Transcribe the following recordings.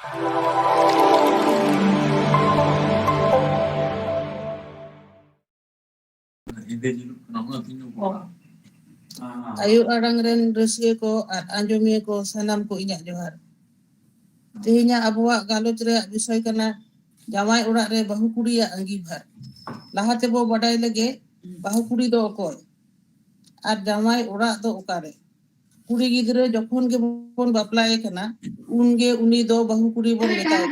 Ayu arang ren rasiya ko at anjomiya ko sanam ko inyak johar. Tihinya abuak galoch reyak bisoy kana jamai orak re bahu kuriyak anggibhar. Lahate bo badai lage bahu kuri do okoy ar jamai orak do okare. Kuri gidre jokhon ge bon baplaye kana unge uni do bahu kuri bon metay.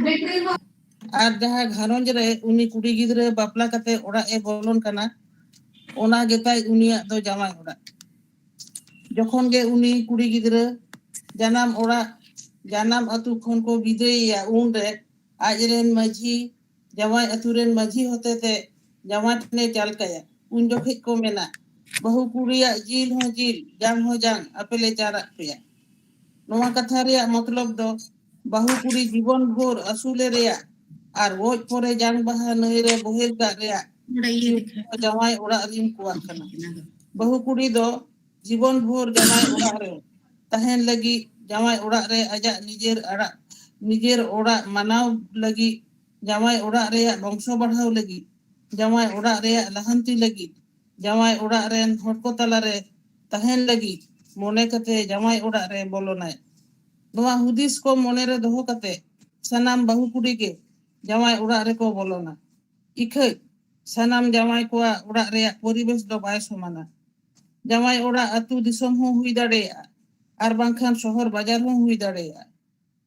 Ar jaha gharonj re uni kuri gidre bapla kate orak e bolon kana ona getay uniyak do jamai orak. Jokhon ge uni kuri gidre janam orak janam atu khon ko bideya unre ajren maji jamai aturen maji hotete jamai ne jalkaya un jokhet ko mena bahu kuriyak jil ho jil jang ho jang apele jarak peya. Noa katha reyak matlab do bahu kuri jibon bhor asule reyak ar goj pore jang baha nai re bohel kak reyak jamai orak rin kuak kana. Bahu kuri do jibon bhor jamai orak re tahen lagi jamai orak re ajak nijer orak manaw lagi jamai orak reyak bongso badhaw lagi jamai orak reyak lahanti lagi jamai orak ren hor ko talare tahen lagi mone kate jamai orak re bolonay. Noa hudis ko mone re doho kate sanam bahu kuri ge jamai orak re ko bolona. Ikhai sanam jamai koa orak reyak poribes do bai somana. Jamai orak atu disom ho hui dareya ar bangkhan shohor bajar ho hui dareya.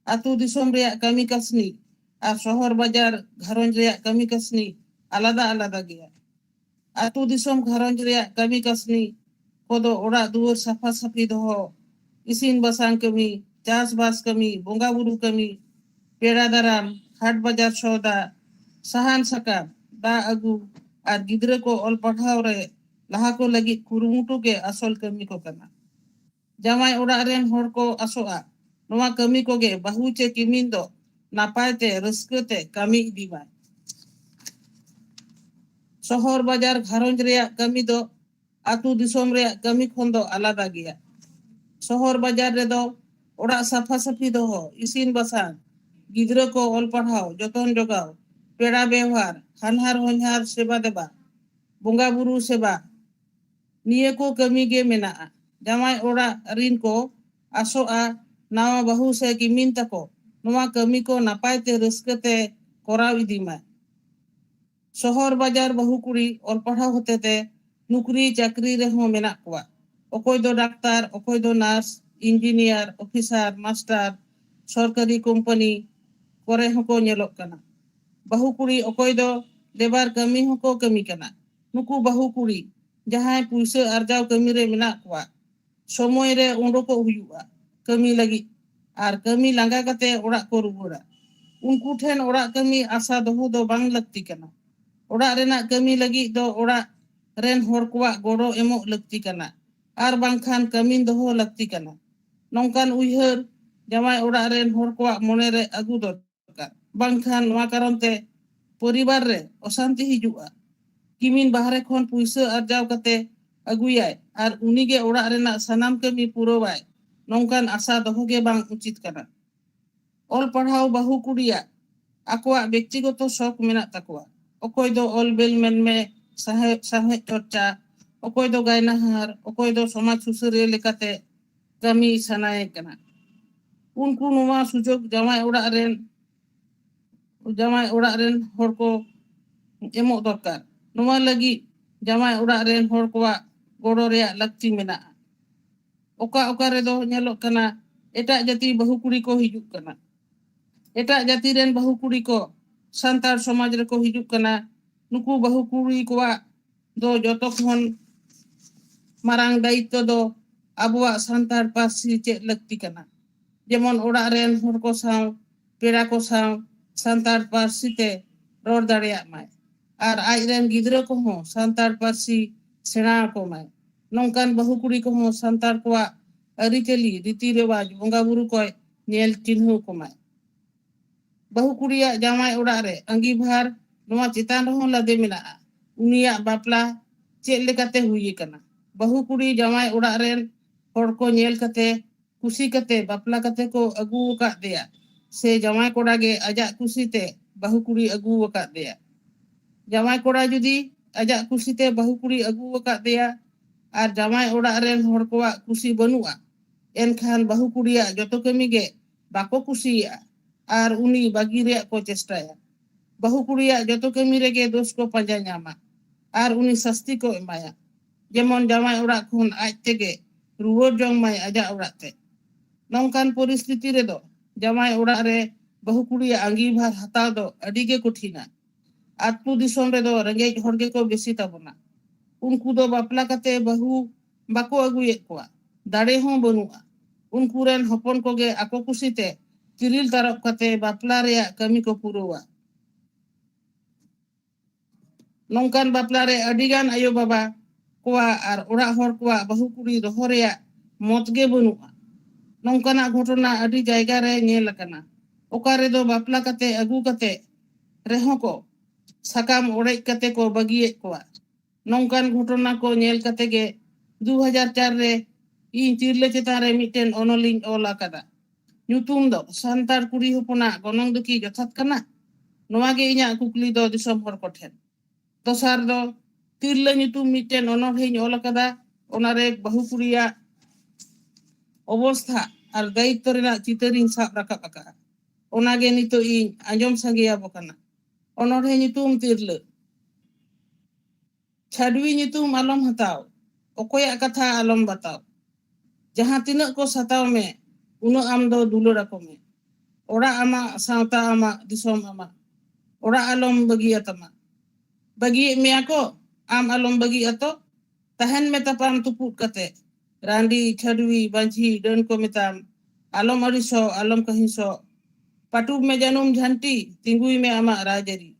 Atu disom reyak kami kasni ar shohor bajar gharonj reyak kami kasni alada geya. Atu disom gharonj reyak kami kasni kodo orak duar safa safi doho isin basang kami chas bas kami bonga buru kami pera daram hat bajar soda sahan sakam da agu ar gidre ko ol padhaw re laha ko lagit kurumutu ge asol kami ko kana. Jamai orak ren hor ko asoa noa kami ko ge bahu che kimin do napay te raske te kami idimay. Sohor bajar gharonj reyak kami do atu disom reyak kami khon do alada geya. Sohor bajar re do orak safa safi doho isin basang gidre ko ol padhaw joton jogaw pera bewhar hanhar honhar seba deba bonga buru seba niye ko kami ge mena'a. Jamai orak rin ko asoa nawa bahu se kimin tako noa kami ko napay te raske te koraw idimay. Sohor bajar bahu kuri ol padhaw hotete nukri chakri rehon menak koa. Okoy do daktar, okoy do nurse, engineer, officer, master, sorkari company kore hoko nyelok kana. Bahu kuri okoy do lebar kami hoko kami kana. Nuku bahu kuri jahay puisa arjaw kami re menak koa. Somoy re undoko huyu'a kami lagi ar kami langga kate orak ko ruwara. Unku then orak kami asa doho do bang lakti kana. Orak renak kami lagi do orak ren hor kuak goro emok lakti kana. Ar bangkhan kami doho lakti kana. Nongkan uihar jamai orak ren hor kuak mone re agu dorkar. Bangkhan noa karon te poribar re osanti hiju'a. Kimin bahare khon puisa arjaw kate aguyay ar unige orak renak sanam kami puroway. Nongkan asa doho ge bang ucit kana. Ol padhaw bahu kuriya akuak bektigoto shok menak takwa. Okoy do ol bel menme sahe chorcha okoy do gainahar okoy do somaj susare lekate kami sanae kana. Unku numa sujog jamai orak ren hor ko emok dorkar. Numa lagi jamai orak ren hor koak goro reyak lakti mena'a. Oka redo nyelok kana etak jati bahu kuri ko hijuk kana. Etak jati ren bahu kuri ko santar somaj re ko hijuk kana. Nuku bahu kuri koak do jotok hon marang daito do abuak santar pasi cek lakti kana. Jemon orak ren hor ko saw pera ko saw santar pasi te ror dareyak may. Ar aj ren gidre ko ho santar pasi sena ko may. Nongkan bahu kuri ko ho santar koak ariteli riti rewaj bonga buru koy nyel tinhu ko may. Bahu kuriyak jamai orak re anggibhar noa citan rehon lade mena'a. Uniyak bapla cek lekate huyi kana. Bahu kuri jamai orak ren hor ko nyel kate kusi kate bapla kate ko agu kak deya. se jamai koda ge ajak kusite bahu kuri agu wakat dia. Jamai koda judi ajak kusite bahu kuri agu wakat dia ar jamai orak ren hor koak kusi banua. Enkhan bahu kuria joto kami ge bako kusi ar uni bagi reak ko cestaya. Bahu kuria joto kami rege dos ko panja nyama. Ar uni sasti ko emaya. Jemon jamai orak kun aj tege ruwur jong mai ajak orak te. Nongkan परिस्थिति रे दो जमाई ओड़ा रे बहु कुड़ी अंगीभार हताव दो अडिगे कुठिना आतु दिसोम रे दो रंगेज हरगे को बेसी ताबोना उनको दो बापला कते बहु बाको अगुए कोआ दाड़े हों बनुआ उनको रेन हपन को गे आको कुसीते तिरिल तरफ कते बापला रे कमी को पुरोवा नongkan बापला रे अडिगान आयो बाबा कोआ आर ओड़ा हर कोआ बहु कुड़ी दोहो रे मोतगे बनुआ नongkana घटना अडी जायगा रे नेल कना ओका रे दो बापला कते अगु कते रेहो को साकाम ओड़ेज कते को बगिए कोआ नongkan घटना को नेल कते गे 2004 रे इन तिरले चेतान रे मिटेन ओनोलिंग ओल आकादा nyutum do santar kuri hopona gonong duki jothat kana noa ge inya kukli do disom hor kothen dosar do tirle nyutum miten onor heñ ol akada onare bahu kuria অবস্থা আর দায়িত্ব রেনাক চিতারিং সাব রাকাব আকা ওনাগে নিতো ইñ Anjum সাঙ্গিয়া বকানা অনরহে nyutum tirle chadwi nyutum alom hataw okoyak katha alom bataw jahan tinak ko sataw me uno am do dulo rakome ora ama sawta ama disom ama ora alom bagi atama bagi me ako am alom bagi ato tahan metapam tuput kate Randi chadwi banji don ko metam alom ariso alom kahinso patub me janum jhanti tingui me ama rajari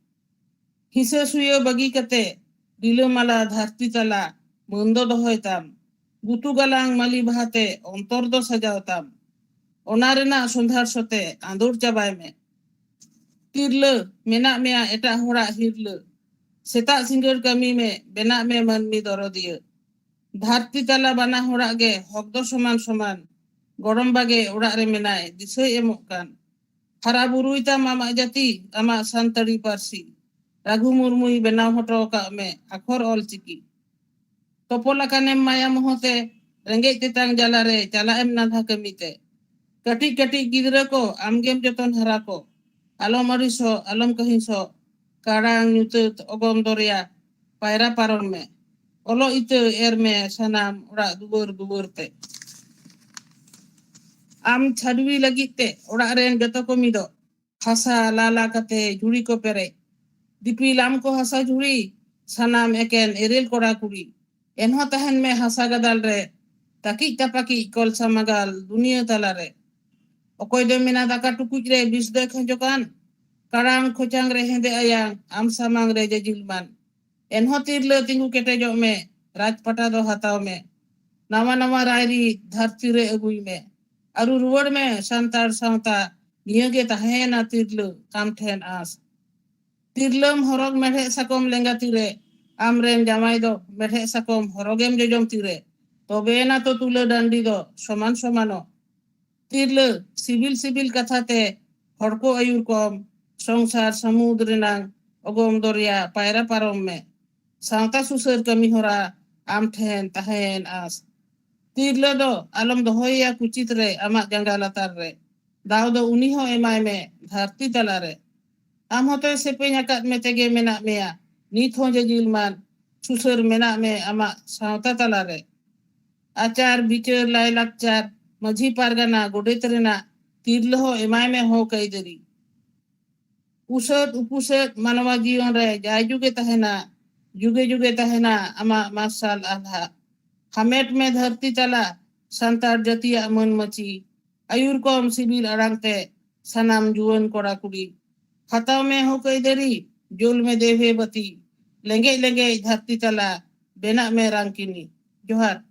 hisa suyo bagi kate dilo mala dharti tala mundo dohoitam gutu galang mali bahate ontor do sajawtam ona rena sondhar sote andur chabai me tirle menak mea eta hora hirle setak singgir kami me benak me manmi dorodiya धरती तला बना होड़ा गे हकदो समान समान गरम बागे ओड़ा रे मेनाय दिसय एमोक कान हरा बुरुइता मामा जाति आमा सानताड़ी पारसी राघु मुर्मुई बेनाव हटो का मे आखर ऑल चिकी तोपोला काने माया मोहते रेंगे तेतांग जाला रे चला एम नाधा कमीते कटी कटी गिदरा को आमगेम जतन हरा को आलम अरिसो आलम कहिसो कारांग nyutut ogom doria पायरा पारन में Olo itu erme sanam ora dubur te. Am chadwi lagi te ora ren gato ko mido. Hasa lala kate juri ko pere. Dipi lam ko hasa juri sanam eken eril kora kuri. Enho tahan me hasa gadal re. Taki tapaki kol samagal dunia talare. Okoy de mina daka tukuj re bisde khanjokan. Karang khocang re hende ayang am samang re jajilman. Enho tirle tinggu ketejo me राजपटा दो हताव में नवा नवा रायरी धरती रे अगुई में अरु रुवड़ में संतार संता नियगे तहेना तिरलु काम ठेन आस तिरलम हरग मेढे सकोम लेंगा तिरे आमरेन जामाई दो मेढे सकोम हरगेम जजम तिरे तबे ना तो तुले डंडी दो समान समानो तिरलु सिविल सिविल कथाते हड़को आयुर कम संसार समुद्र नांग अगोम दरिया पायरा पारम में सावता सुसर कमी होरा am ठेन तहेन आस तिरले दो आलम दो होया कुचित रे आमा जंगा लातार रे दाव दो उनी हो एमाय में धरती तला रे आम होते सेपेñ akat me tege menak mea nit ho jajilman susur menak me ama sawta tala re आचार बिचार लाई lakcar माझी पारगाना गोडेत रेना तिरले हो एमाय में हो कई दरी उसत उपusat मानवा जीवन रे जाय जुगे तहेना जुगे जुगे तहेना अमा मासाल आधा हमेट में धरती तला संतार जतिया मन मची आयुर कम सिबिल अड़ांगते सनाम जुवन कोड़ा कुड़ी हताव में हो कई दरी जोल में देवे बती लेंगे लेंगे धरती तला बेना में रंगकिनी जोहार